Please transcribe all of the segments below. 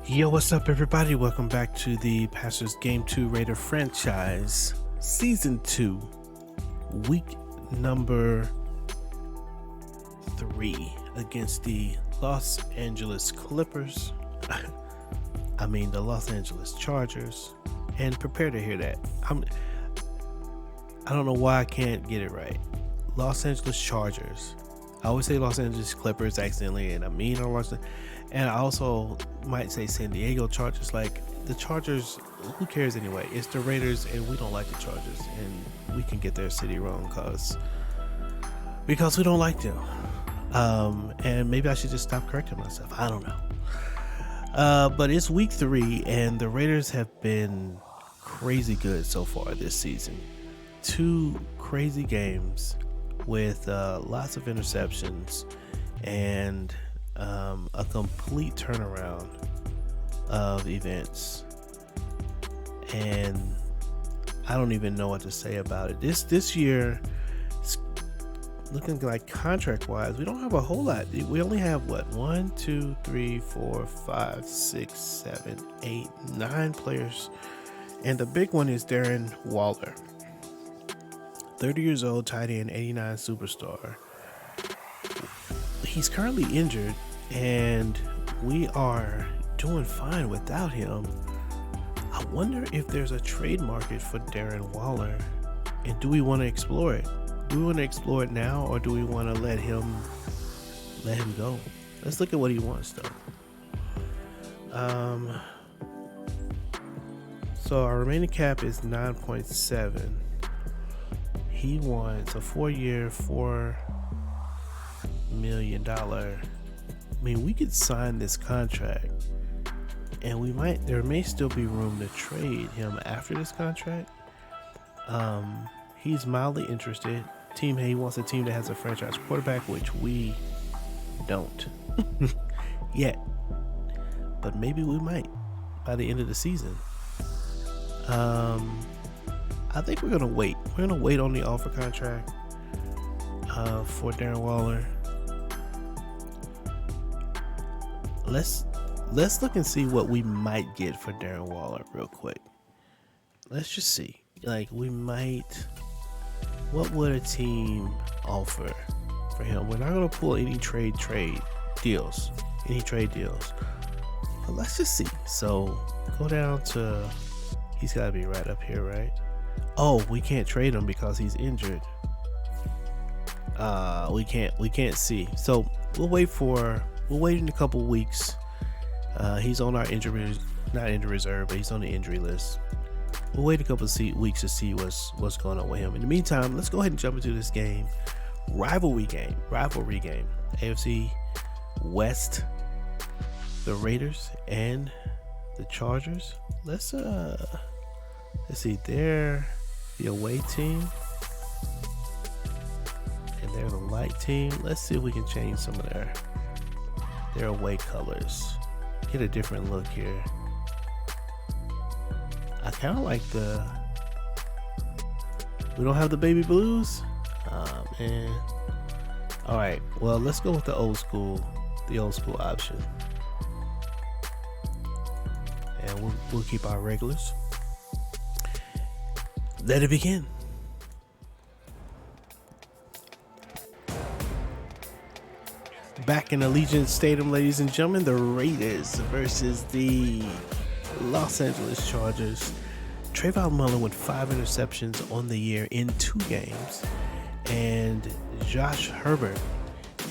Yo, what's up, everybody? Welcome back to the Pastors Game 2 Raider franchise, Season 2, week number 3 against the Los Angeles Clippers. The Los Angeles Chargers. And prepare to hear that. I don't know why I can't get it right. Los Angeles Chargers. I always say Los Angeles Clippers accidentally, and and I also might say San Diego Chargers. Like, the Chargers, who cares anyway? It's the Raiders, and we don't like the Chargers, and we can get their city wrong because we don't like them. And maybe I should just stop correcting myself. I don't know. But it's week 3, and the Raiders have been crazy good so far this season. 2 crazy games with lots of interceptions and a complete turnaround of events, and I don't even know what to say about it. This year, looking like contract wise, we don't have a whole lot. We only have 1, 2, 3, 4, 5, 6, 7, 8, 9 players, and the big one is Darren Waller, 30 years old, tight end, 89 superstar. He's currently injured, and we are doing fine without him. I wonder if there's a trade market for Darren Waller, and do we want to explore it? Do we want to explore it now, or do we want to let him go? Let's look at what he wants, though. So our remaining cap is 9.7. He wants a 4-year, $4 million. We could sign this contract, and there may still be room to trade him after this contract. He's mildly interested. He wants a team that has a franchise quarterback, which we don't yet, but maybe we might by the end of the season. I think we're gonna wait. We're gonna wait on the offer contract for Darren Waller. Let's look and see what we might get for Darren Waller real quick. Let's just see. What would a team offer for him? We're not gonna pull any trade deals. But let's just see. So go down to, he's gotta be right up here, right? Oh, we can't trade him because he's injured. We can't see. So we'll wait in a couple weeks. He's on our not injury reserve, but he's on the injury list. We'll wait a couple of weeks to see what's going on with him. In the meantime, let's go ahead and jump into this game. Rivalry game. AFC West, the Raiders and the Chargers. Let's see. They're the away team, and they're the light team. Let's see if we can change some of their away colors. Get a different look here. I kind of like we don't have the baby blues. Man. All right. Well, let's go with the old school option, and we'll keep our regulars. Let it begin. Back in Allegiant Stadium, ladies and gentlemen, the Raiders versus the Los Angeles Chargers. Trayvon Mullen with 5 interceptions on the year in 2 games, and Josh Herbert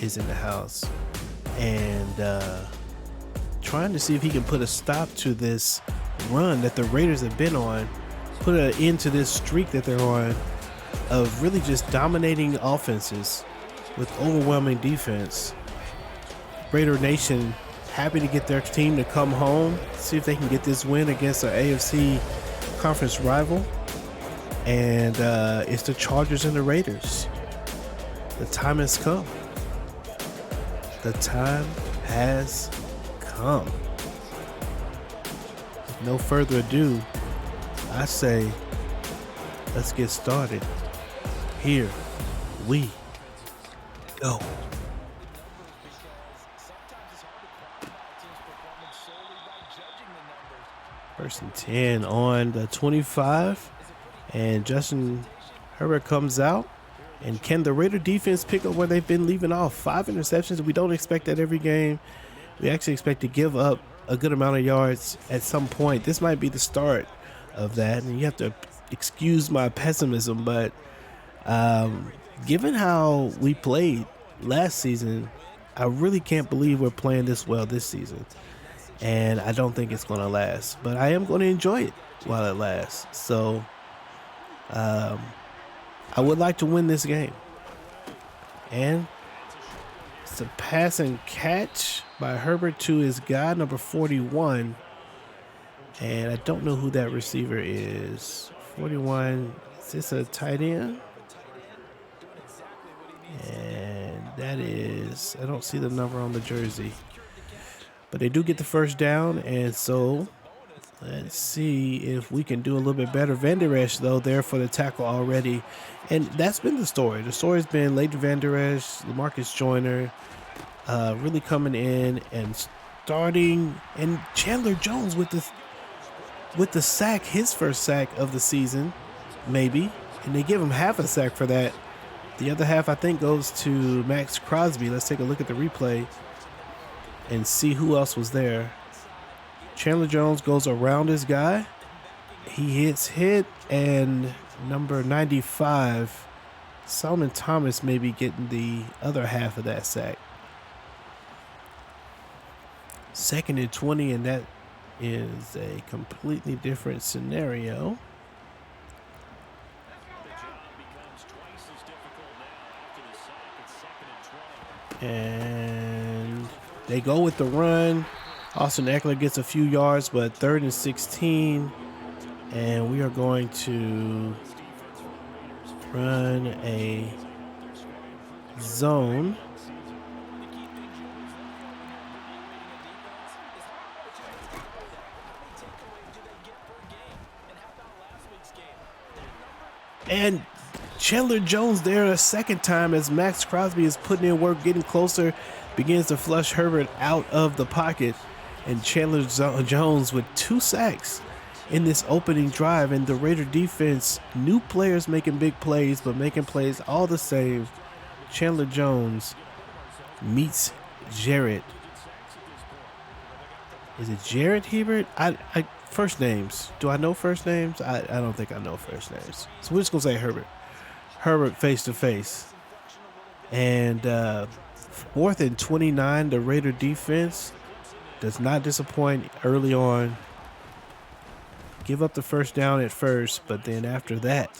is in the house and trying to see if he can put a stop to this run that the Raiders have been on, put an end to this streak that they're on of really just dominating offenses with overwhelming defense. Raider Nation happy to get their team to come home, see if they can get this win against an AFC conference rival. And it's the Chargers and the Raiders. The time has come. The time has come. With no further ado, I say, let's get started. Here we go. First and 10 on the 25. And Justin Herbert comes out. And can the Raider defense pick up where they've been leaving off? 5 interceptions. We don't expect that every game. We actually expect to give up a good amount of yards at some point. This might be the start of that. And you have to excuse my pessimism, but given how we played last season, I really can't believe we're playing this well this season. And I don't think it's going to last. But I am going to enjoy it while it lasts. So I would like to win this game. And it's a pass and catch by Herbert to his guy, number 41. And I don't know who that receiver is. 41, is this a tight end? And that is, I don't see the number on the jersey. But they do get the first down, and so let's see if we can do a little bit better. Van Der Esch, though, there for the tackle already. And that's been the story. The story's been Leighton Van Der Esch, Lamarcus Joyner, really coming in and starting. And Chandler Jones with the sack, his first sack of the season, maybe. And they give him half a sack for that. The other half, I think, goes to Max Crosby. Let's take a look at the replay and see who else was there. Chandler Jones goes around his guy. He hit, and number 95, Solomon Thomas, may be getting the other half of that sack. 2nd and 20, and that is a completely different scenario. And they go with the run. Austin Eckler gets a few yards, but 3rd and 16. And we are going to run a zone. And Chandler Jones there a second time as Max Crosby is putting in work, getting closer, begins to flush Herbert out of the pocket. And Chandler Jones with 2 sacks in this opening drive. And the Raider defense, new players making big plays, but making plays all the same. Chandler Jones meets Jarrett. Is it Jarrett Hebert? I first names. Do I know first names? I don't think I know first names. So we're just going to say Herbert. Herbert face to face. And 4th and 29, the Raider defense does not disappoint early on. Give up the first down at first, but then after that.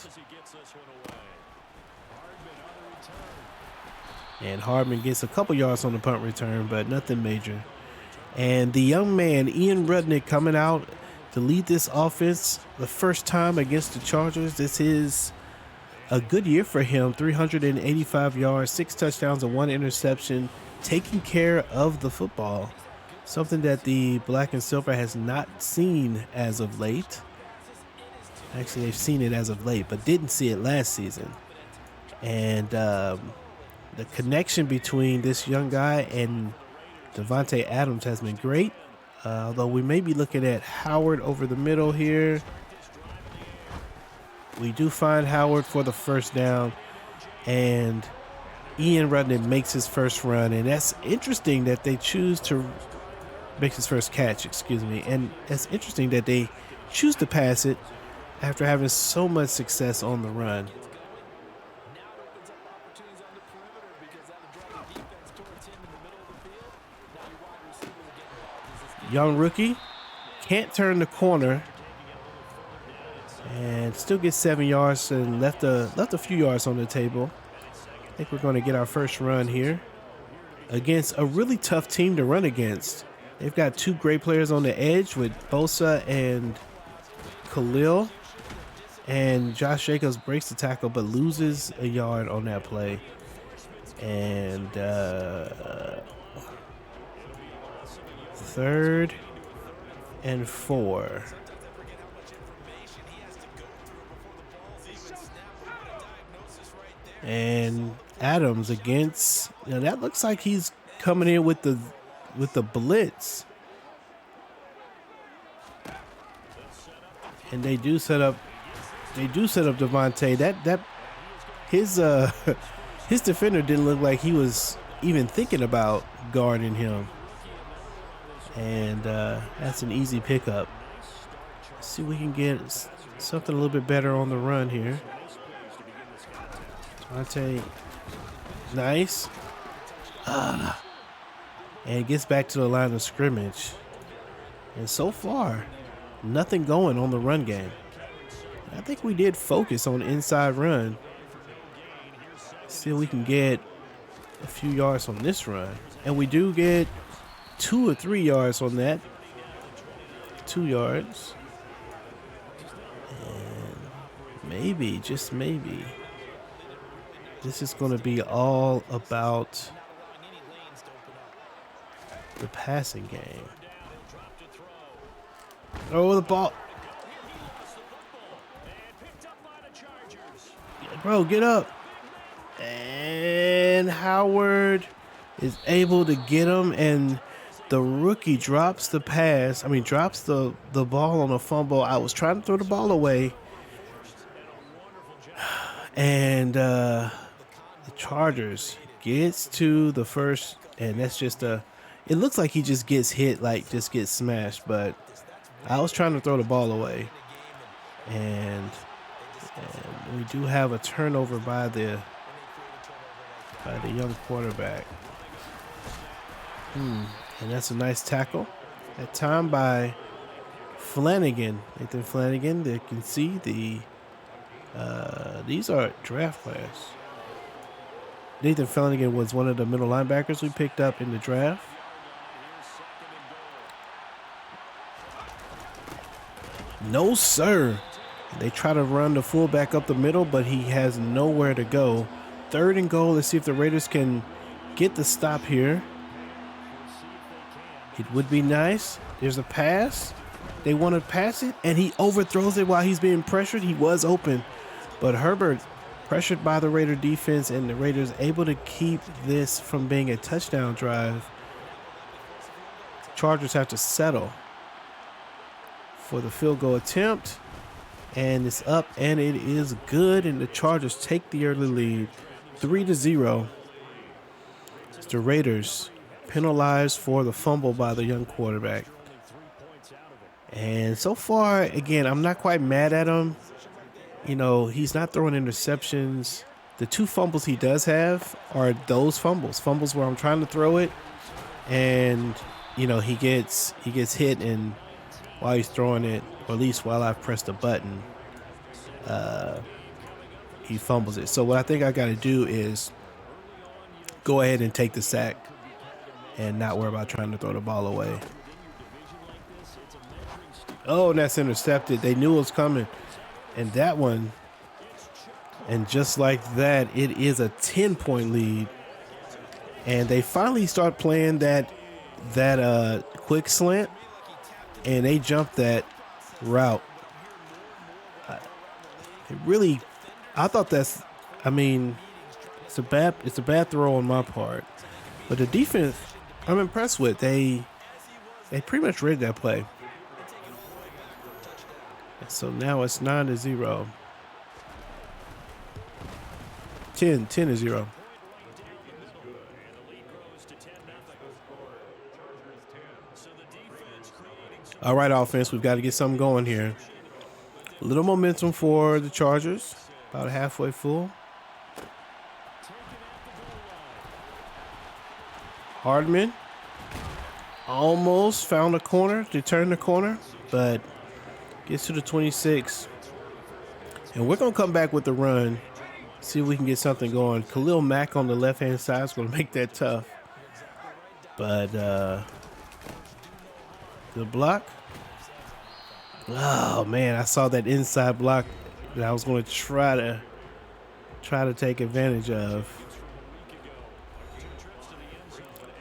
And Hardman gets a couple yards on the punt return, but nothing major. And the young man, Ian Rudnick, coming out to lead this offense the first time against the Chargers. This is a good year for him. 385 yards, 6 touchdowns, and 1 interception, taking care of the football. Something that the Black and Silver has not seen as of late. Actually, they've seen it as of late, but didn't see it last season. And the connection between this young guy and Devontae Adams has been great. Although we may be looking at Howard over the middle here. We do find Howard for the first down. And Ian Rudnick makes his first run. And that's interesting that they choose to make his first catch, excuse me. And it's interesting that they choose to pass it after having so much success on the run. Young rookie can't turn the corner and still gets 7 yards and left a few yards on the table. I think we're going to get our first run here against a really tough team to run against. They've got 2 great players on the edge with Bosa and Khalil. And Josh Jacobs breaks the tackle but loses a yard on that play. And 3rd and 4. And Adams against, that looks like he's coming in with the blitz. And they do set up Devontae. That his his defender didn't look like he was even thinking about guarding him. And that's an easy pickup. Let's see if we can get something a little bit better on the run here. Devontae, nice. And gets back to the line of scrimmage. And so far, nothing going on the run game. I think we did focus on inside run. See if we can get a few yards on this run. And we do get 2 or 3 yards on that. 2 yards. And maybe, just maybe, this is going to be all about the passing game. Oh, the ball. Bro, get up. And Howard is able to get him, and the rookie drops the pass. I mean, drops the ball on a fumble. I was trying to throw the ball away. And the Chargers gets to the first, and that's just it looks like he just gets hit, like just gets smashed, but I was trying to throw the ball away. And we do have a turnover by the young quarterback. And that's a nice tackle. That time by Flanagan, Nathan Flanagan. You can see these are draft players. Nathan Flanagan was one of the middle linebackers we picked up in the draft. No, sir. They try to run the fullback up the middle, but he has nowhere to go. 3rd and goal. Let's see if the Raiders can get the stop here. It would be nice. There's a pass. They want to pass it, and he overthrows it while he's being pressured. He was open, but Herbert pressured by the Raider defense, and the Raiders able to keep this from being a touchdown drive. Chargers have to settle for the field goal attempt, and it's up, and it is good, and the Chargers take the early lead 3-0. It's the Raiders penalized for the fumble by the young quarterback. And so far, again, I'm not quite mad at him. You know, he's not throwing interceptions. The 2 fumbles he does have are those fumbles where I'm trying to throw it, and you know, he gets hit, and while he's throwing it, or at least while I've pressed the button, he fumbles it. So what I think I got to do is go ahead and take the sack and not worry about trying to throw the ball away. Oh, and that's intercepted. They knew it was coming. And that one, and just like that, it is a 10-point lead. And they finally start playing that quick slant, and they jumped that route. I thought that's, I mean, it's a bad throw on my part, but the defense I'm impressed with. They pretty much read that play. So now it's 9-0. 10-0. All right, offense, we've got to get something going here. A little momentum for the Chargers, about halfway full. Hardman almost found a corner to turn the corner, but gets to the 26. And we're going to come back with the run, see if we can get something going. Khalil Mack on the left-hand side is going to make that tough. But good block. Oh, man, I saw that inside block that I was going to try to take advantage of.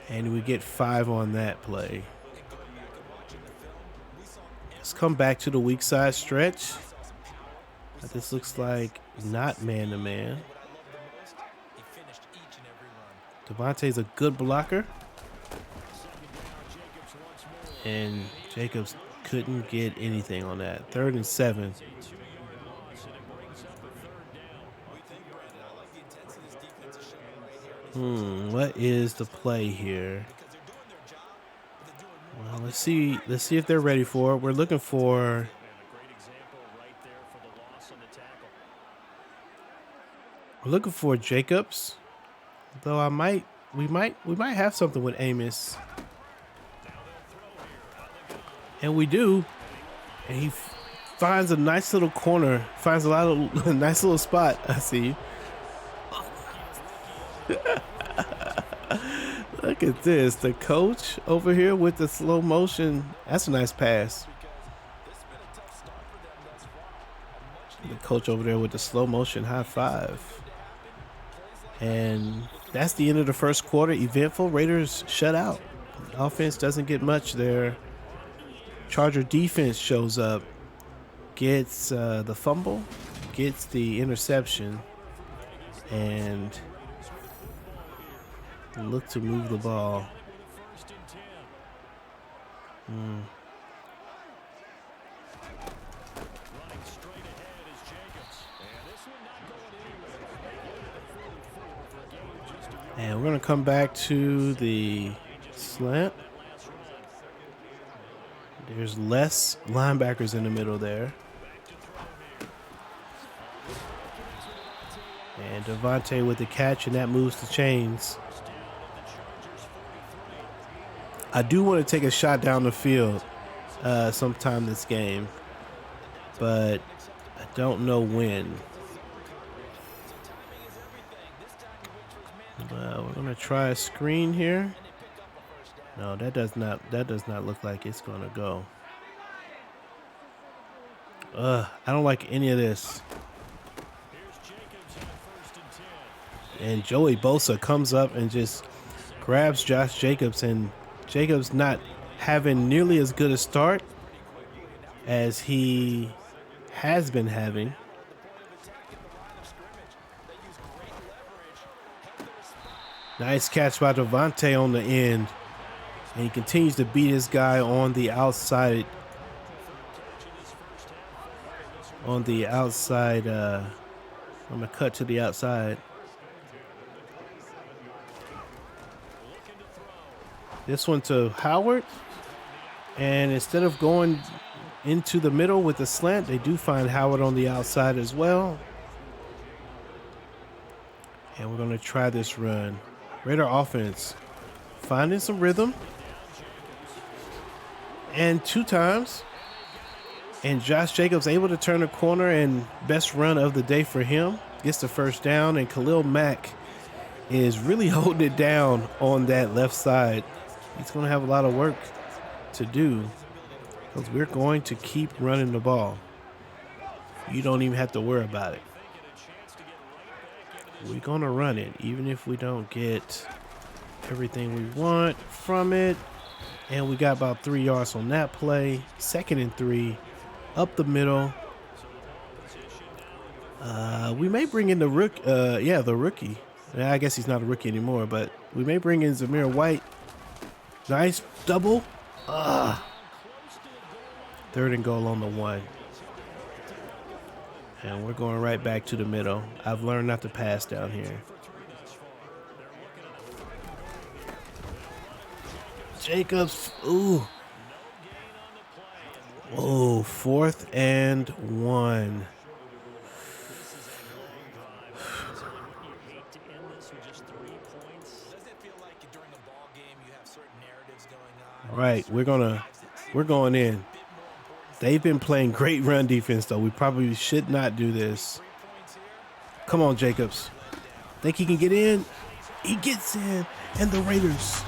And we get 5 on that play. Let's come back to the weak side stretch. This looks like not man-to-man. Devontae's a good blocker. And Jacobs couldn't get anything on that. 3rd and 7. What is the play here? Well, let's see if they're ready for it. We're looking for Jacobs. Though we might have something with Amos. And we do. And he finds a nice little corner, finds a nice little spot. I see you. Look at this. The coach over here with the slow motion. That's a nice pass. The coach over there with the slow motion high five. And that's the end of the first quarter. Eventful. Raiders shut out. Offense doesn't get much there. Charger defense shows up. Gets the fumble. Gets the interception. And look to move the ball. And we're going to come back to the slant. There's less linebackers in the middle there. And Devontae with the catch, and that moves the chains. I do want to take a shot down the field sometime this game, but I don't know when. We're gonna try a screen here. No, that does not look like it's gonna go. I don't like any of this. And Joey Bosa comes up and just grabs Josh Jacobs, and Jacobs not having nearly as good a start as he has been having. Nice catch by Devontae on the end. And he continues to beat his guy on the outside. On the outside, on the cut to the outside. This one to Howard. And instead of going into the middle with the slant, they do find Howard on the outside as well. And we're going to try this run. Raider offense finding some rhythm. And 2 times. And Josh Jacobs able to turn the corner, and best run of the day for him. Gets the first down, and Khalil Mack is really holding it down on that left side. He's going to have a lot of work to do because we're going to keep running the ball. You don't even have to worry about it. We're going to run it even if we don't get everything we want from it. And we got about 3 yards on that play. 2nd and 3. Up the middle. We may bring in the rookie. The rookie. I guess he's not a rookie anymore, but we may bring in Zamir White. Nice double. 3rd and goal on the 1. And we're going right back to the middle. I've learned not to pass down here. Jacobs. Ooh. Oh, 4th and 1. All right, we're going in. They've been playing great run defense, though. We probably should not do this. Come on, Jacobs. Think he can get in? He gets in, and the Raiders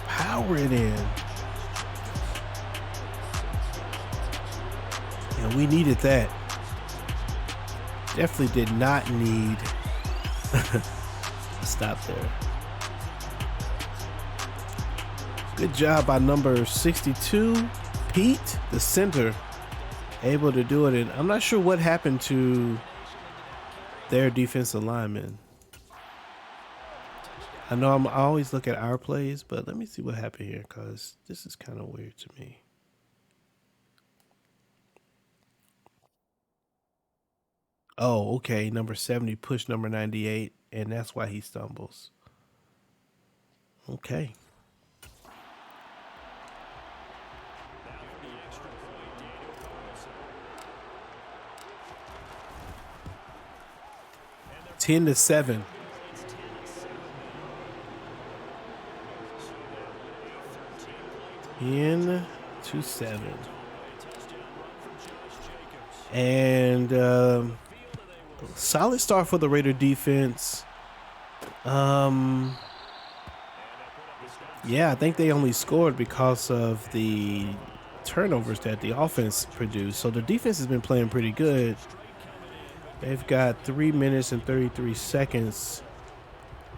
power it in. And we needed that. Definitely did not need a stop there. Good job by number 62, Pete, the center, able to do it. And I'm not sure what happened to their defensive linemen. I know I always look at our plays, but let me see what happened here because this is kind of weird to me. Oh, okay. Number 70 pushed number 98, and that's why he stumbles. Okay. Ten to 7. In to 7. And solid start for the Raider defense. Yeah, I think they only scored because of the turnovers that the offense produced. So the defense has been playing pretty good. They've got 3 minutes and 33 seconds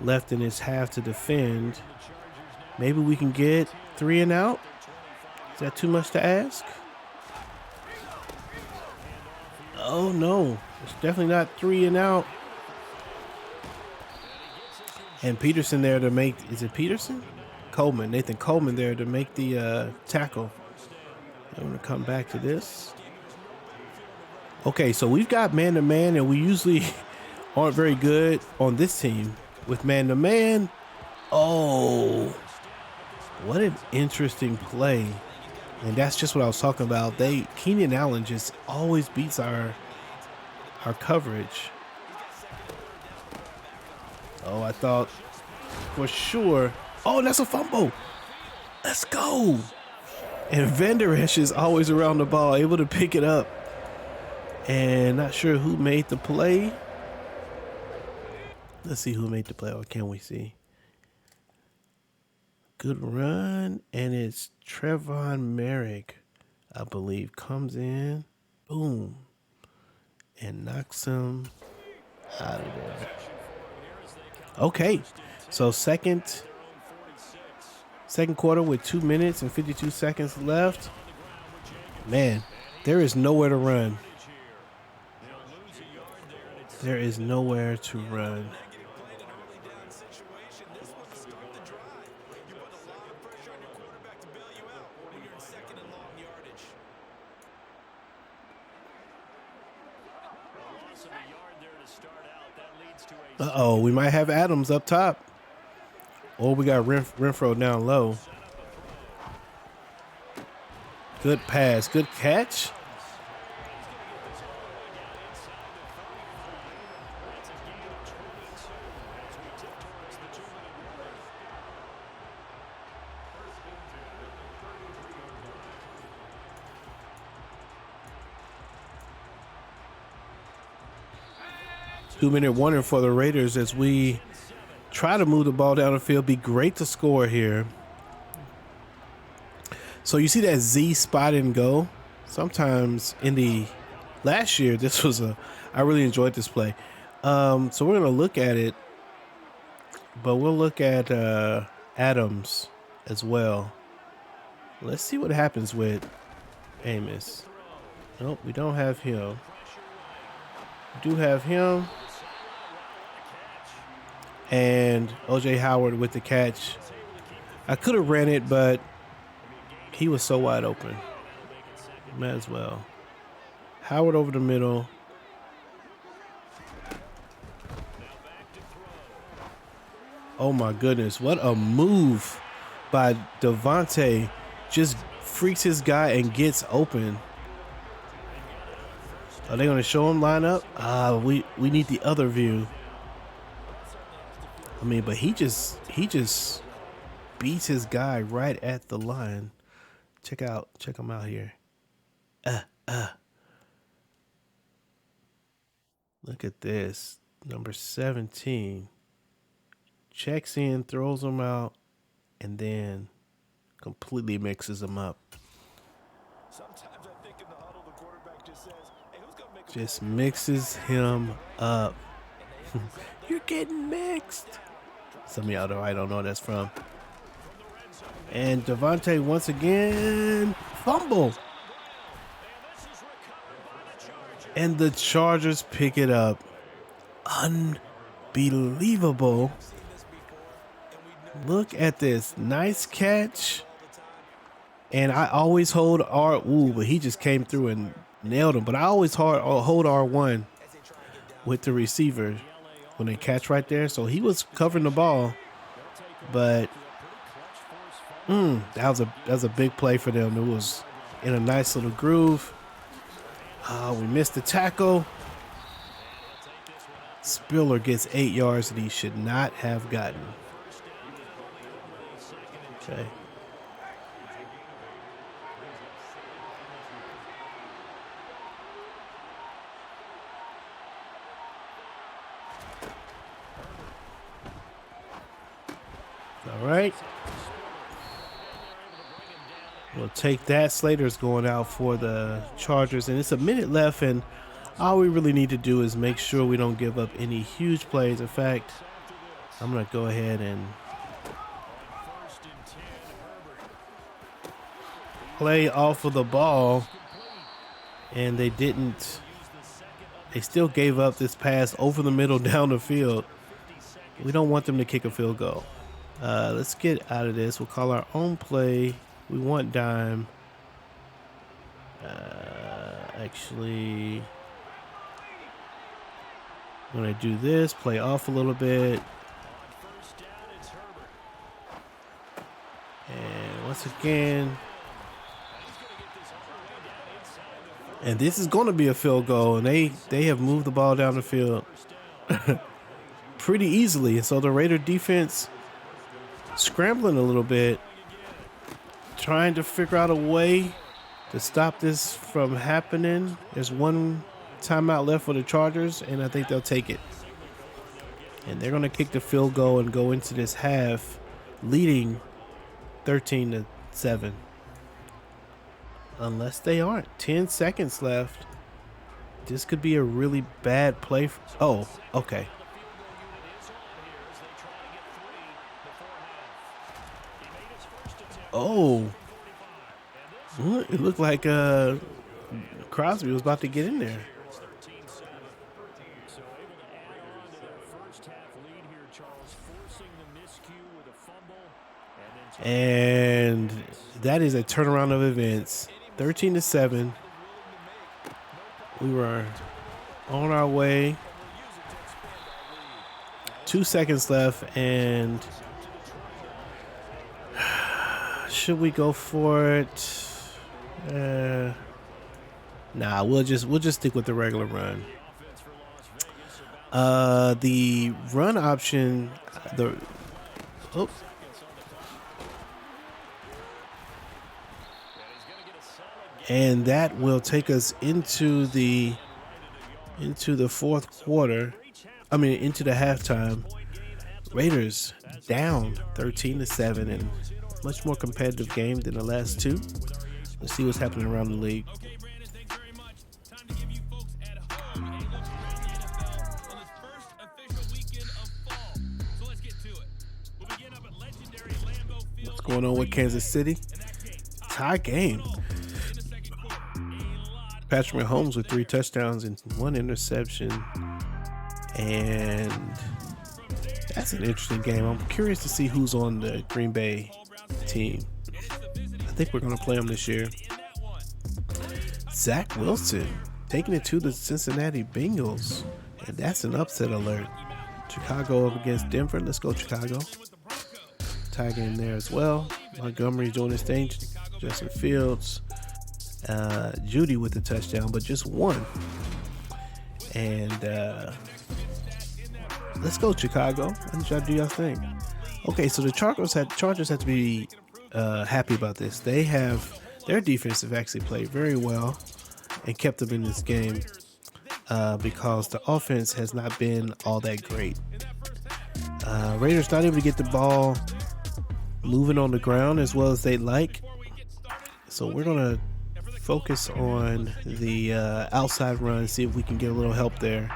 left in this half to defend. Maybe we can get 3 and out. Is that too much to ask? Oh no, it's definitely not 3 and out. And Peterson there to make, is it Peterson? Coleman, Nathan Coleman there to make the tackle. I'm going to come back to this. Okay, so we've got man-to-man, and we usually aren't very good on this team with man-to-man. Oh, what an interesting play. And that's just what I was talking about. Keenan Allen just always beats our coverage. Oh, I thought for sure. Oh, that's a fumble. Let's go. And Van Der Esch is always around the ball, able to pick it up. And not sure who made the play. Let's see who made the play, or can we see? Good run, and it's Trevon Merrick, I believe, comes in, boom, and knocks him out of there. Okay, so second quarter with 2 minutes and 52 seconds left. Man, there is nowhere to run. There is nowhere to run. Uh-oh, we might have Adams up top. Or we got Renfro down low. Good pass, good catch. Two-minute warning for the Raiders as we try to move the ball down the field. Be great to score here. So you see that Z spot and go. Sometimes in the last year, this was I really enjoyed this play. So we're going to look at it, but we'll look at Adams as well. Let's see what happens with Amos. Nope, we don't have him. We do have him. And O.J. Howard with the catch. I could have ran it, but he was so wide open. Might as well. Howard over the middle. Oh my goodness, what a move by Devontae. Just freaks his guy and gets open. Are they going to show him line up? We need the other view. I mean, but he just beats his guy right at the line. Check him out here. Look at this. Number 17 checks in, throws him out, and then completely mixes him up. Just mixes him up. You're getting mixed. Some of y'all know I don't know what that's from. And Devontae once again fumble. And the Chargers pick it up. Unbelievable. Look at this. Nice catch. And I always hold R. Ooh, but he just came through and nailed him. But I always hold R1 with the receiver when they catch right there. So he was covering the ball, but that was a big play for them. It was in a nice little groove. We missed the tackle. Spiller gets 8 yards that he should not have gotten. Okay. All right. We'll take that. Slater's going out for the Chargers, and it's a minute left, and all we really need to do is make sure we don't give up any huge plays. In fact, I'm going to go ahead and play off of the ball, and they didn't. They still gave up this pass over the middle down the field. We don't want them to kick a field goal. Let's get out of this. We'll call our own play. We want dime. Actually, I'm going to do this, play off a little bit. And once again, and this is going to be a field goal, and they have moved the ball down the field pretty easily. And so the Raider defense scrambling a little bit, trying to figure out a way to stop this from happening. There's one timeout left for the Chargers, and I think they'll take it. And they're going to kick the field goal and go into this half leading 13-7. Unless they aren't. 10 seconds left. This could be a really bad play. Oh, okay. Oh, it looked like Crosby was about to get in there. And that is a turnaround of events. 13-7. We were on our way. 2 seconds left, and should we go for it? Nah, we'll just stick with the regular run. The run option, and that will take us into the fourth quarter. I mean, into the halftime. Raiders down 13-7, and much more competitive game than the last two. Let's see what's happening around the league. What's going on with Kansas City? Tie game. Patrick Mahomes with 3 touchdowns and 1 interception. And that's an interesting game. I'm curious to see who's on the Green Bay team. I think we're going to play them this year. Zach Wilson taking it to the Cincinnati Bengals. And that's an upset alert. Chicago up against Denver. Let's go, Chicago. Tie game there as well. Montgomery doing his thing. Justin Fields. Judy with the touchdown, but just 1. And let's go, Chicago. Let's y'all do y'all thing. Okay, so the Chargers have to be happy about this. Their defense have actually played very well and kept them in this game because the offense has not been all that great. Raiders not able to get the ball moving on the ground as well as they'd like. So we're going to focus on the outside run, see if we can get a little help there.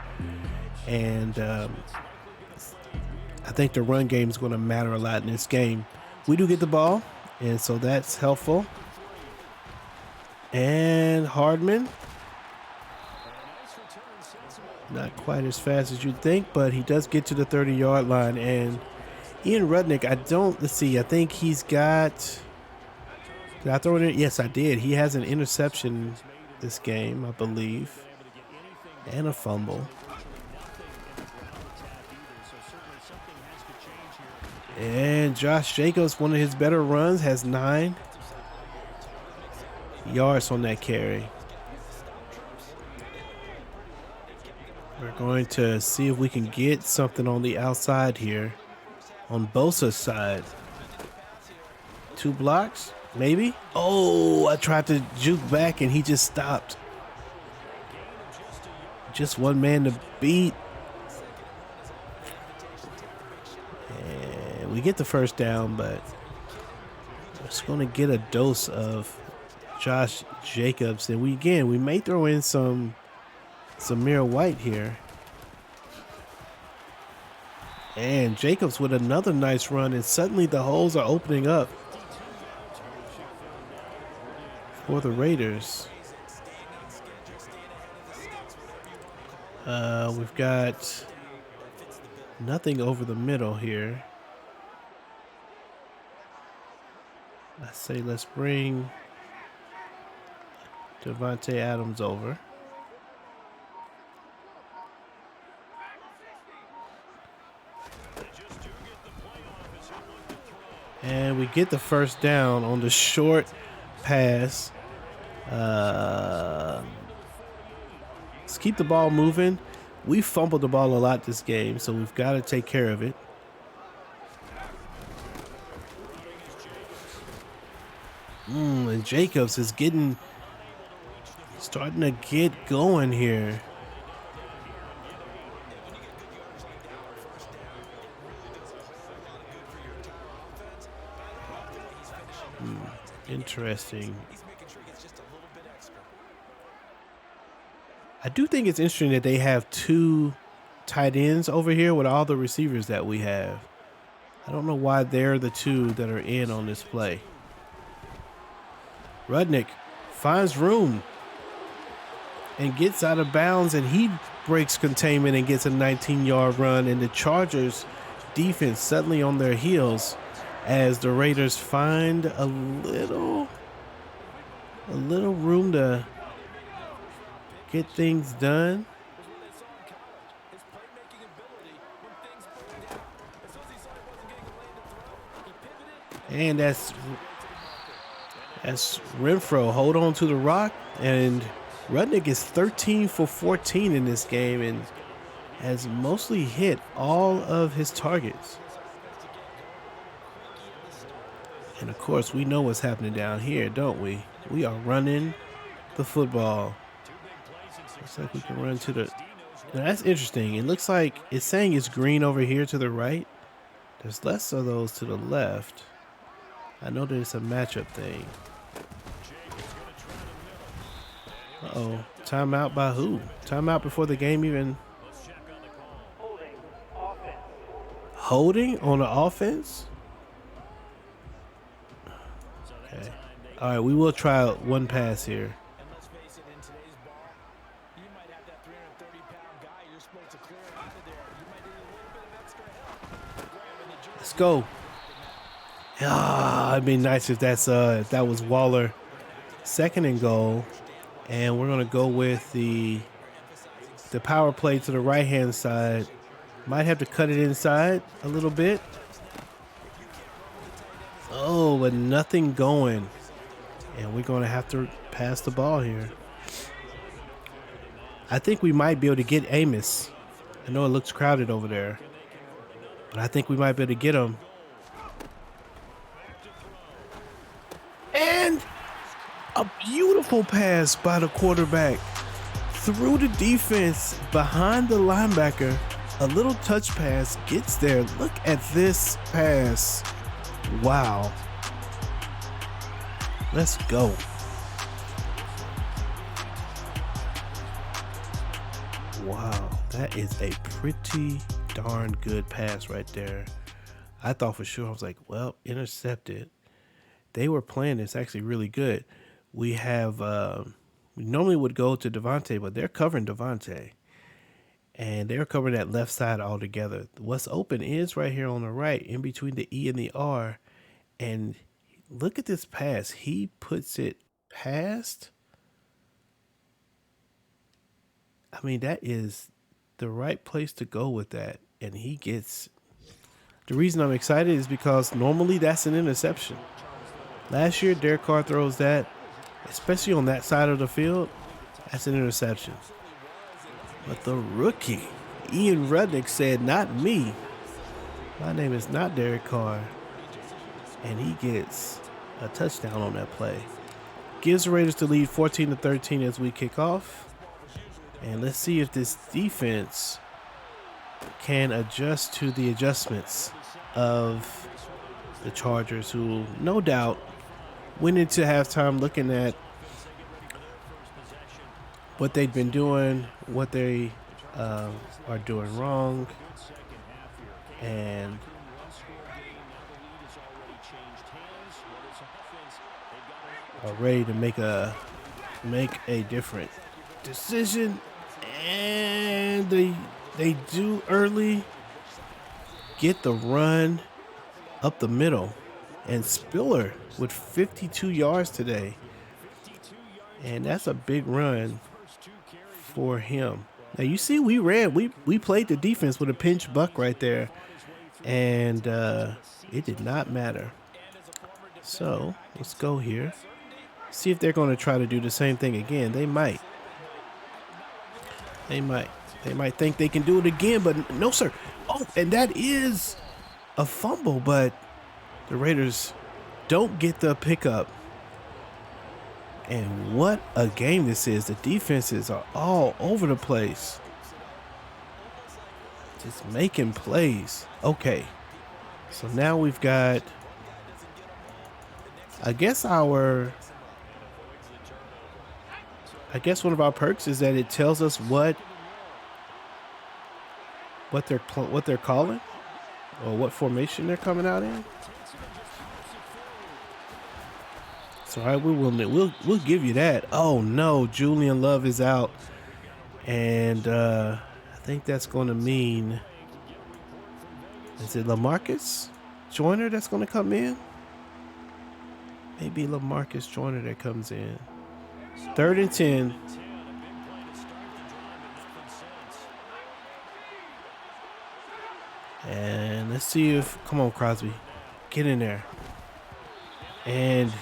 And I think the run game is going to matter a lot in this game. We do get the ball, and so that's helpful. And Hardman, not quite as fast as you'd think, but he does get to the 30-yard line. And Ian Rudnick, I think he's got... Did I throw it in? Yes, I did. He has an interception this game, I believe, and a fumble. And Josh Jacobs, one of his better runs, has 9 yards on that carry. We're going to see if we can get something on the outside here. On Bosa's side. 2 blocks, maybe? Oh, I tried to juke back and he just stopped. Just one man to beat. And we get the first down, but we're just going to get a dose of Josh Jacobs. And we may throw in some Samir White here. And Jacobs with another nice run, and suddenly the holes are opening up for the Raiders. We've got nothing over the middle here. I say let's bring Devontae Adams over. And we get the first down on the short pass. Let's keep the ball moving. We fumbled the ball a lot this game, so we've got to take care of it. And Jacobs is starting to get going here. Interesting. I do think it's interesting that they have 2 tight ends over here with all the receivers that we have. I don't know why they're the 2 that are in on this play. Rudnick finds room and gets out of bounds, and he breaks containment and gets a 19-yard run, and the Chargers defense suddenly on their heels as the Raiders find a little room to get things done. And that's Renfro. Hold on to the rock. And Rudnick is 13 for 14 in this game and has mostly hit all of his targets. And of course, we know what's happening down here, don't we? We are running the football. Looks like we can run to the... Now that's interesting. It looks like it's saying it's green over here to the right. There's less of those to the left. I know that it's a matchup thing. Uh-oh. Timeout by who? Timeout before the game even... Holding on the offense? Okay. All right, we will try one pass here. Let's go. It'd be nice if that was Waller. 2nd and goal. And we're going to go with the power play to the right-hand side. Might have to cut it inside a little bit. Oh, but nothing going. And we're going to have to pass the ball here. I think we might be able to get Amos. I know it looks crowded over there, but I think we might be able to get him. And a beautiful pass by the quarterback through the defense behind the linebacker. A little touch pass gets there. Look at this pass. Wow. Let's go. Wow, that is a pretty darn good pass right there. I thought for sure, I was like, well, intercepted. They were playing this actually really good. We have, we normally would go to Devontae, but they're covering Devontae. And they're covering that left side altogether. What's open is right here on the right, in between the E and the R. And look at this pass. He puts it past. I mean, that is the right place to go with that. And he gets, The reason I'm excited is because normally that's an interception. Last year, Derek Carr throws that, especially on that side of the field, that's an interception. But the rookie, Ian Rudnick, said, "Not me. My name is not Derek Carr." And he gets a touchdown on that play. Gives the Raiders the lead 14-13 as we kick off. And let's see if this defense can adjust to the adjustments of the Chargers, who no doubt went into halftime looking at what they'd been doing, what they are doing wrong, and are ready to make a different decision. And they do early get the run up the middle, and Spiller with 52 yards today, and that's a big run for him. Now you see, we played the defense with a pinch buck right there, and it did not matter. So let's go here, see if they're going to try to do the same thing again. They might think they can do it again, but no, sir. Oh, and that is a fumble, but the Raiders don't get the pickup. And what a game this is. The defenses are all over the place, just making plays. Okay, so now we've got, I guess one of our perks is that it tells us what they're calling, or what formation they're coming out in. So all right, we'll give you that. Oh no, Julian Love is out, and I think that's going to mean, is it LaMarcus Joyner that's going to come in? Maybe LaMarcus Joyner that comes in. 3rd and 10. And let's see if, come on, Crosby, get in there. And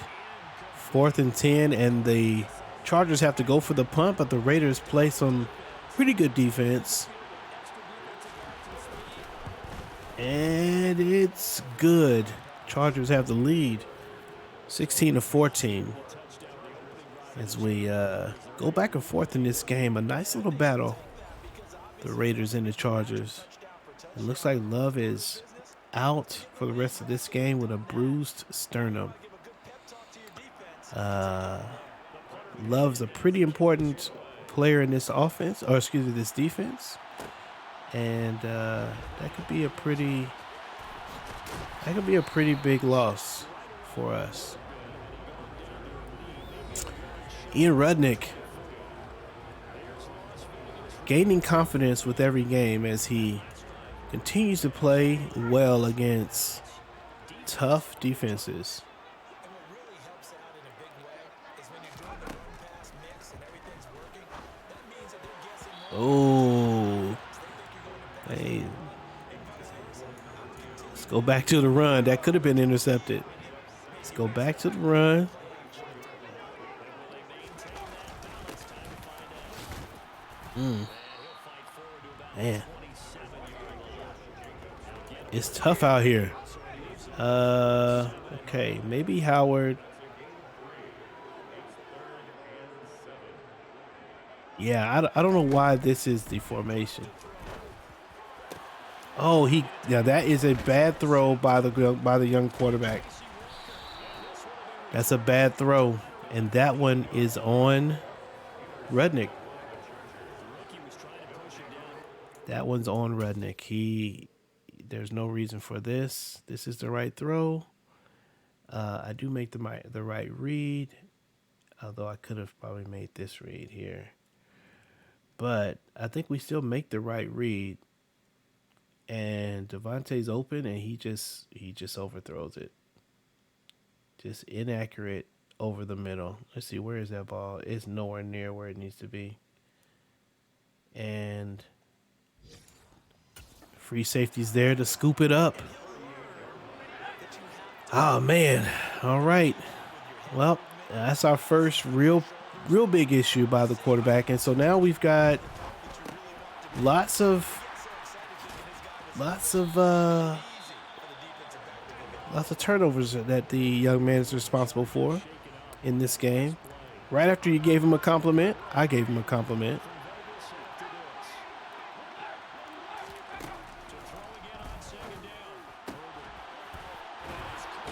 4th and 10, and the Chargers have to go for the punt, but the Raiders play some pretty good defense. And it's good. Chargers have the lead, 16-14. As we go back and forth in this game, a nice little battle, the Raiders and the Chargers. It looks like Love is out for the rest of this game with a bruised sternum. Love's a pretty important player in this offense, or excuse me, this defense, and that could be a pretty big loss for us. Ian Rudnick gaining confidence with every game as he continues to play well against tough defenses. Oh, hey, let's go back to the run. That could have been intercepted. Let's go back to the run. Man, it's tough out here. Okay, maybe Howard. Yeah, I don't know why this is the formation. Oh, that is a bad throw by the young quarterback. That's a bad throw, and that one is on Rudnick. That one's on Rudnick. There's no reason for this. This is the right throw. I do make the right read, although I could have probably made this read here. But I think we still make the right read. And Devontae's open, and he just overthrows it. Just inaccurate over the middle. Let's see, where is that ball? It's nowhere near where it needs to be. And free safety's there to scoop it up. Oh man. All right. Well, that's our first real big issue by the quarterback, and so now we've got lots of turnovers that the young man is responsible for in this game. Right after you gave him a compliment, I gave him a compliment.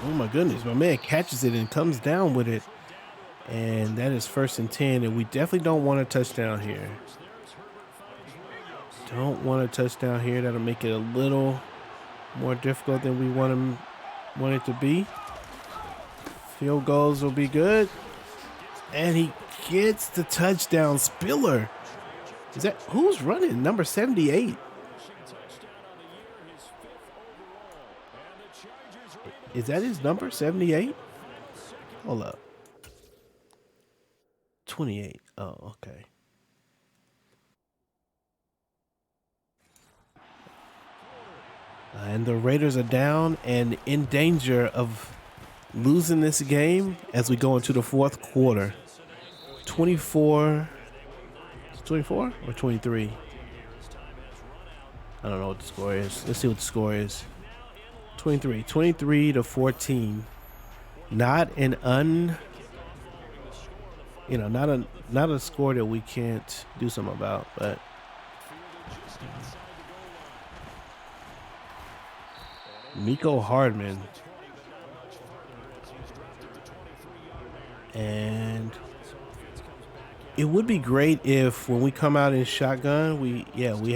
Oh my goodness, my man catches it and comes down with it. And that is 1st and 10, and we definitely don't want a touchdown here. Don't want a touchdown here. That'll make it a little more difficult than we want it to be. Field goals will be good. And he gets the touchdown. Spiller. Is that who's running? Number 78. Is that his number? 78? Hold up. 28. Oh, okay. And the Raiders are down and in danger of losing this game as we go into the 4th quarter. 24 or 23? I don't know what the score is. Let's see what the score is. 23 to 14. Not a score that we can't do something about, but Miko Hardman. And it would be great if when we come out in shotgun, we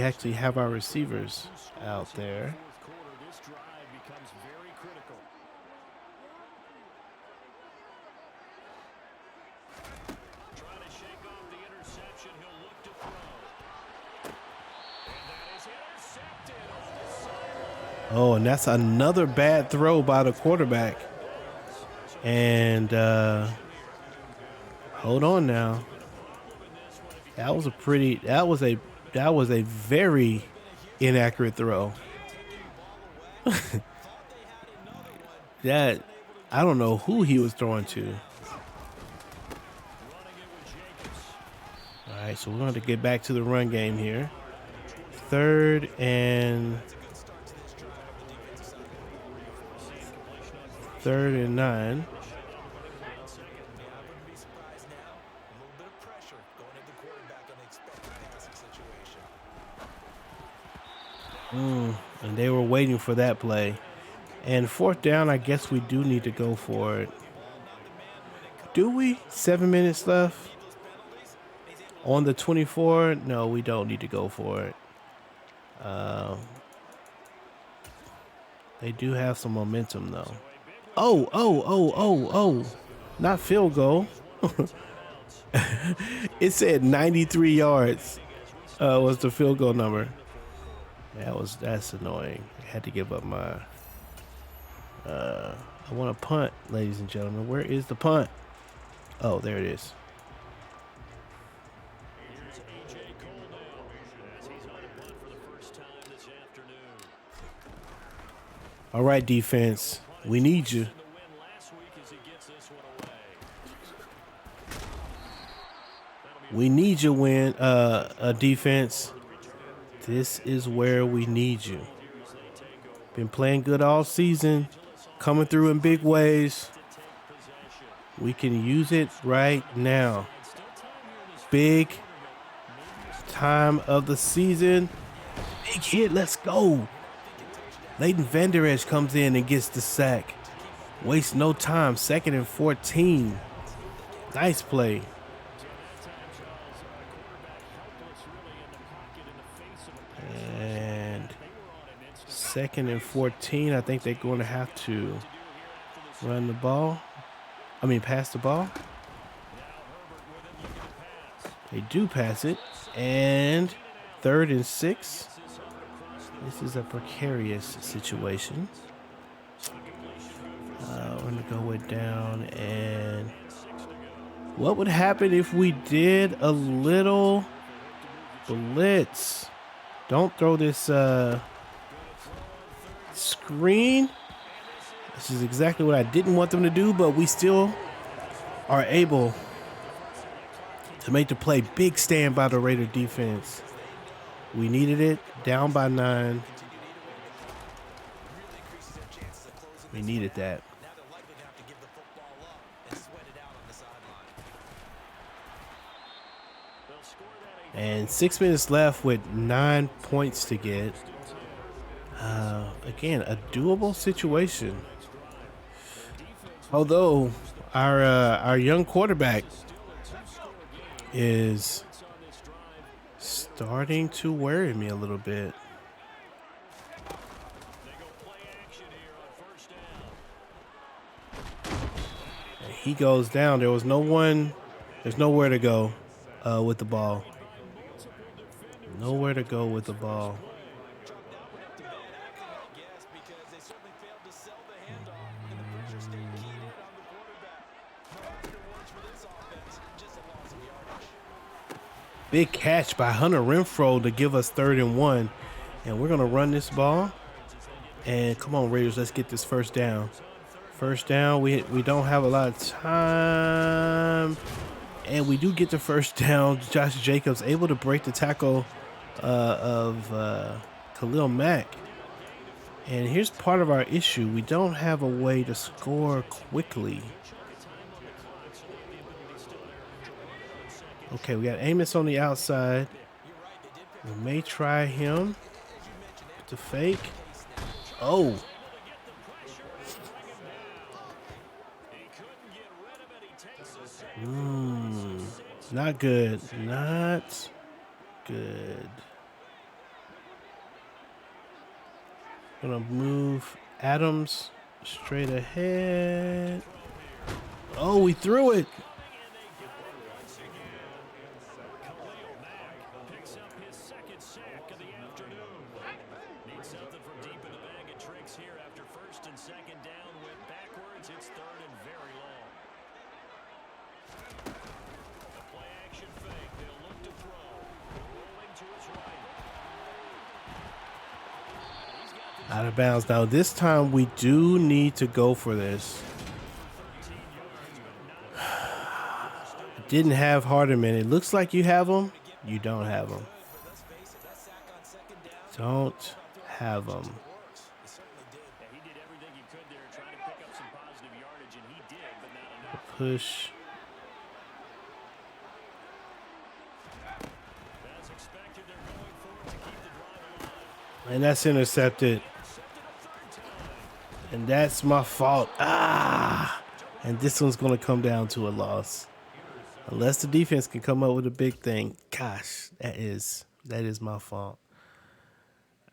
actually have our receivers out there. Oh, and that's another bad throw by the quarterback. And hold on now. That was a very inaccurate throw. That I don't know who he was throwing to. All right, so we're going to get back to the run game here. 3rd and 9. And they were waiting for that play. And 4th down, I guess we do need to go for it. Do we? 7 minutes left on the 24. No, we don't need to go for it. They do have some momentum though. Oh, not field goal. It said 93 yards was the field goal number. That's annoying. I had to give up my I want a punt, ladies and gentlemen. Where is the punt? Oh, there it is. All right, defense. We need you. We need you, defense. This is where we need you. Been playing good all season, coming through in big ways. We can use it right now. Big time of the season. Big hit, let's go. Leighton Vander Esch comes in and gets the sack. Waste no time, 2nd and 14. Nice play. And 2nd and 14, I think they're going to have to run the ball. Pass the ball. They do pass it. And 3rd and 6. This is a precarious situation. We're going to go it down. And what would happen if we did a little blitz? Don't throw this screen. This is exactly what I didn't want them to do, but we still are able to make the play. Big stand by the Raider defense. We needed it. Down by 9. We needed that. And 6 minutes left with 9 points to get. Again, a doable situation. Although our young quarterback is starting to worry me a little bit. And he goes down. There was no one. There's nowhere to go with the ball. Nowhere to go with the ball. Big catch by Hunter Renfrow to give us 3rd and 1. And we're going to run this ball. And come on, Raiders, let's get this first down. First down. We don't have a lot of time. And we do get the first down. Josh Jacobs able to break the tackle of Khalil Mack. And here's part of our issue. We don't have a way to score quickly. Okay, we got Amos on the outside. We may try him to fake. Oh. Not good. Not good. Gonna move Adams straight ahead. Oh, we threw it. Out of bounds. Now this time we do need to go for this. Didn't have Hardeman. It looks like you have him. You don't have him. Don't have him. Push. And that's intercepted. And that's my fault. And this one's going to come down to a loss. Unless the defense can come up with a big thing. Gosh, that is my fault.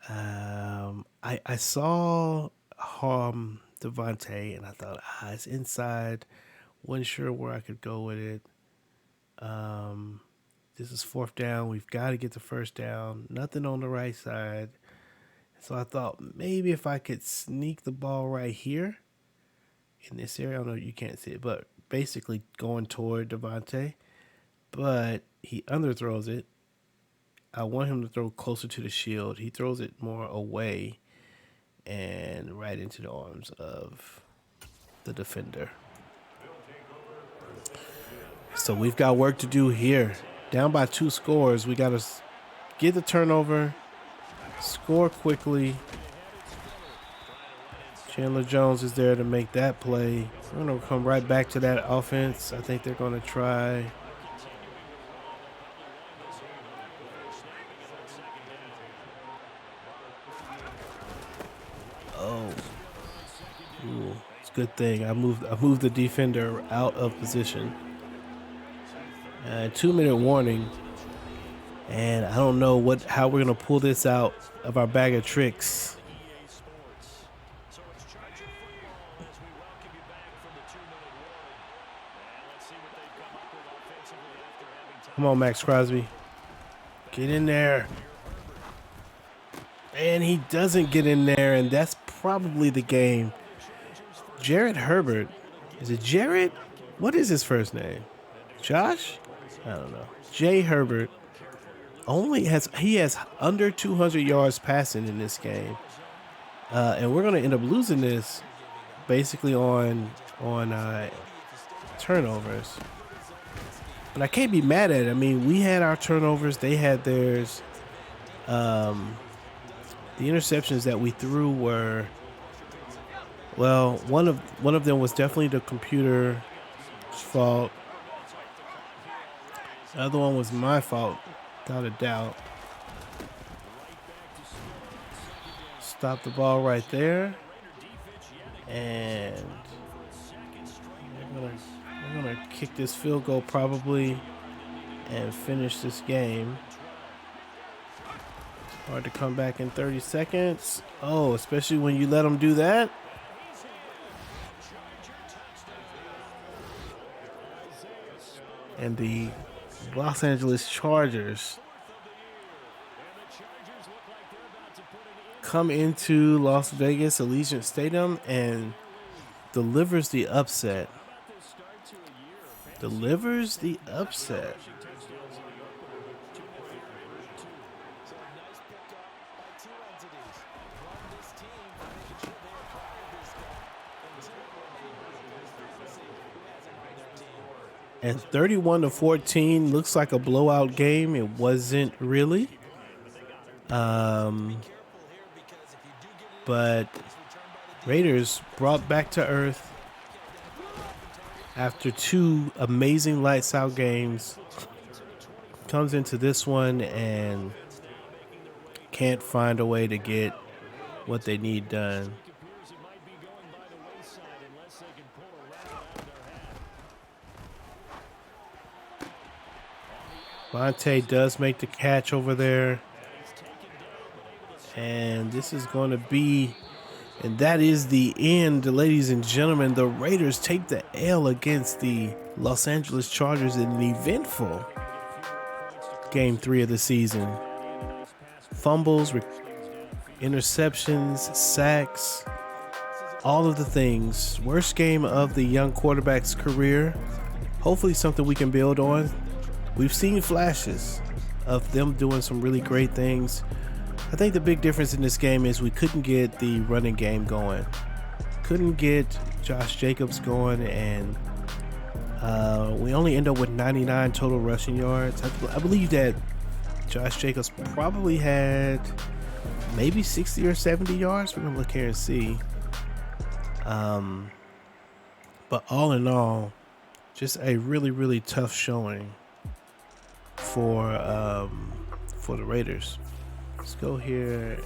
I saw Devontae and I thought, it's inside. Wasn't sure where I could go with it. This is 4th down. We've got to get the first down. Nothing on the right side. So I thought maybe if I could sneak the ball right here in this area. I know you can't see it, but basically going toward Devontae. But he underthrows it. I want him to throw closer to the shield. He throws it more away and right into the arms of the defender. So we've got work to do here. Down by 2 scores. We got to get the turnover. Score quickly. Chandler Jones is there to make that play. We're going to come right back to that offense. I think they're going to try. Oh. Ooh, it's a good thing. I moved the defender out of position. 2-minute warning. And I don't know how we're going to pull this out of our bag of tricks. Come on, Max Crosby. Get in there. And he doesn't get in there, and that's probably the game. Jared Herbert. Is it Jared? What is his first name? Josh? I don't know. Jay Herbert. He has under 200 yards passing in this game. And we're going to end up losing this basically on turnovers. But I can't be mad at it. I mean, we had our turnovers, they had theirs. The interceptions that we threw were, well, one of them was definitely the computer's fault. The other one was my fault, without a doubt. Stop the ball right there. And we're gonna kick this field goal probably and finish this game. Hard to come back in 30 seconds. Oh, especially when you let them do that. And the Los Angeles Chargers come into Las Vegas Allegiant Stadium and delivers the upset. Delivers the upset. And 31-14 looks like a blowout game. It wasn't really. But Raiders brought back to earth after two amazing lights out games. Comes into this one and can't find a way to get what they need done. Monte does make the catch over there. And this is going to be, and that is the end, ladies and gentlemen. The Raiders take the L against the Los Angeles Chargers in an eventful Game 3 of the season. Fumbles, interceptions, sacks, all of the things. Worst game of the young quarterback's career. Hopefully something we can build on. We've seen flashes of them doing some really great things. I think the big difference in this game is we couldn't get the running game going. Couldn't get Josh Jacobs going, and we only end up with 99 total rushing yards. I believe that Josh Jacobs probably had maybe 60 or 70 yards. We're going to look here and see. But all in all, just a really, really tough showing for the Raiders. Let's go here.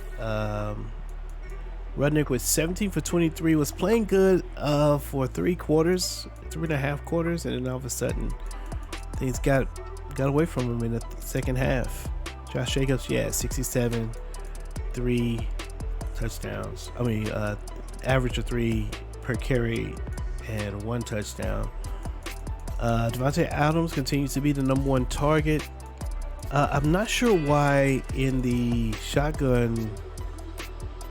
Rudnick with 17 for 23 was playing good for 3.5 quarters, and then all of a sudden things got away from him in the second half. Josh Jacobs, 67, 3 touchdowns. I mean, average of 3 per carry and 1 touchdown. Devontae Adams continues to be the number 1 target. I'm not sure why in the shotgun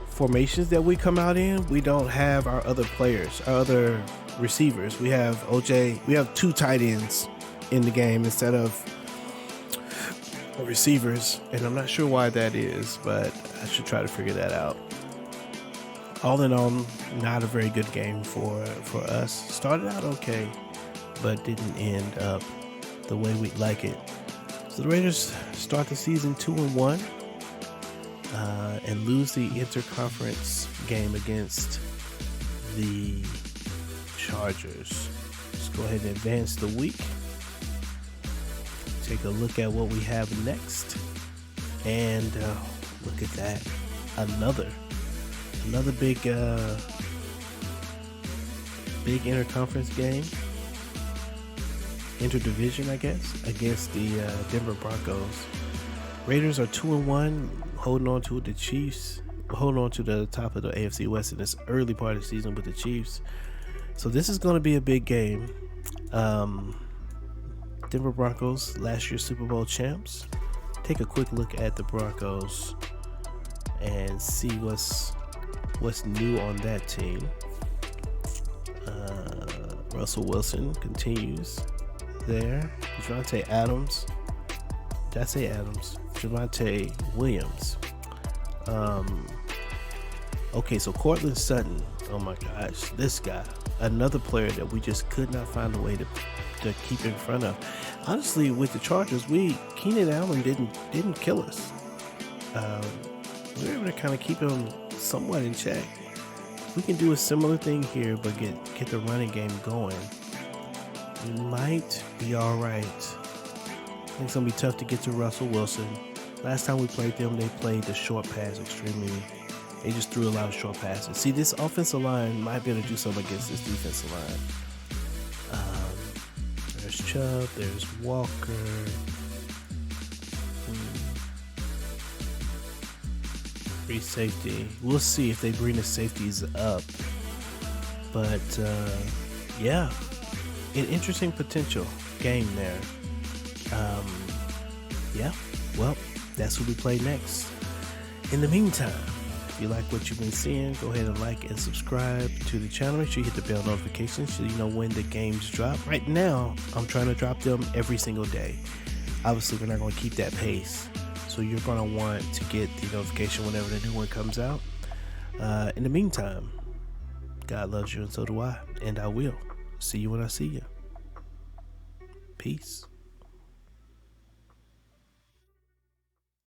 formations that we come out in, we don't have our other players, our other receivers. We have OJ, we have 2 tight ends in the game instead of receivers, and I'm not sure why that is, but I should try to figure that out. All in all, not a very good game for us. Started out okay, but didn't end up the way we'd like it. So the Raiders start the season 2-1 and lose the interconference game against the Chargers. Let's go ahead and advance the week. Take a look at what we have next. And look at that. Another big interconference game. Interdivision, I guess, against the Denver Broncos. Raiders are 2-1, holding on to the Chiefs, holding on to the top of the AFC West in this early part of the season with the Chiefs. So this is going to be a big game. Denver Broncos, last year's Super Bowl champs. Take a quick look at the Broncos and see what's new on that team. Russell Wilson continues there. Javonte Adams. Did I say Adams? Javonte Williams. Okay, so Cortland Sutton, oh my gosh, this guy, another player that we just could not find a way to keep in front of. Honestly, with the Chargers, Keenan Allen didn't kill us. We were able to kind of keep him somewhat in check. We can do a similar thing here, but get the running game going. We might be all right. I think it's gonna be tough to get to Russell Wilson. Last time we played them, they played the short pass extremely. They just threw a lot of short passes. See, this offensive line might be able to do something against this defensive line. There's Chubb, there's Walker. Free safety. We'll see if they bring the safeties up. But yeah, an interesting potential game there. Yeah, well, that's what we play next. In the meantime, if you like what you've been seeing, go ahead and like and subscribe to the channel. Make sure you hit the bell notifications so you know when the games drop. Right now, I'm trying to drop them every single day. Obviously, we're not going to keep that pace, so you're going to want to get the notification whenever the new one comes out. In the meantime, God loves you and so do I, and I will see you when I see you. Peace.